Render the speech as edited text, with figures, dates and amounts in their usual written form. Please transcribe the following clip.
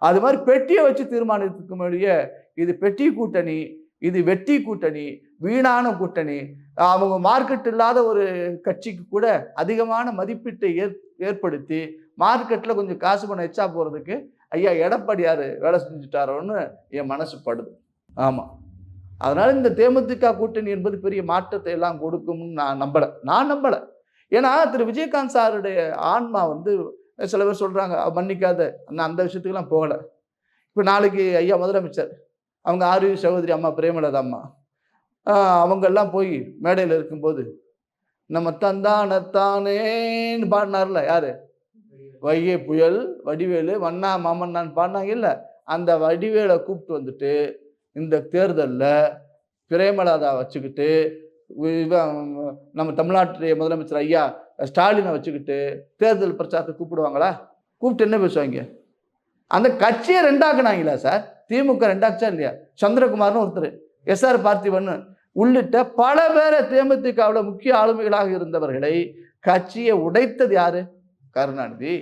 அது மாதிரி பெட்டியை வச்சு தீர்மானித்துக்க முடிய இது பெட்டி கூட்டணி, இது வெட்டி கூட்டணி, வீணான கூட்டணி. அவங்க மார்க்கெட் இல்லாத ஒரு கட்சிக்கு கூட அதிகமான மதிப்பீட்டை ஏற்படுத்தி மார்க்கெட்ல கொஞ்சம் காசு பணம் எச்சா போறதுக்கு ஐயா எடப்பாடியார் வேலை செஞ்சுட்டாரோன்னு என் மனசு படுது. ஆமா. அதனால இந்த தேமுதிக கூட்டணி என்பது பெரிய மாற்றத்தை எல்லாம் கொடுக்கும்னு நான் நம்பல. ஏன்னா திரு விஜயகாந்த் சாருடைய ஆன்மா வந்து சில பேர் சொல்றாங்க மன்னிக்காத, நான் அந்த விஷயத்துக்குலாம் போகல. இப்ப நாளைக்கு ஐயா முதலமைச்சர், அவங்க ஆர்வி சகோதரி அம்மா பிரேமலதா அம்மா, அவங்க எல்லாம் போய் மேடையில் இருக்கும்போது நம்ம தந்தானத்தானேன்னு பாடினார்ல யாரு, வைகை புயல் வடிவேலு வண்ணா மாமன்னான்னு பாடினாங்க இல்ல, அந்த வடிவேலை கூப்பிட்டு வந்துட்டு இந்த தேர்தலில் பிரேமலதா வச்சுக்கிட்டு நம்ம தமிழ்நாட்டுடைய முதலமைச்சர் ஐயா ஸ்டாலினை வச்சுக்கிட்டு தேர்தல் பிரச்சாரத்தை கூப்பிடுவாங்களா? கூப்பிட்டு என்ன பேசுவாங்க? அந்த கட்சியை ரெண்டாக்குனாங்களா சார்? திமுக ரெண்டாக்குச்சா இல்லையா? சந்திரகுமார்னு ஒருத்தர், எஸ்ஆர் பார்த்திபன் உள்ளிட்ட பல பேரை தேமுதிகவில் முக்கிய ஆளுமைகளாக இருந்தவர்களை கட்சியை உடைத்தது யாரு? கருணாநிதி.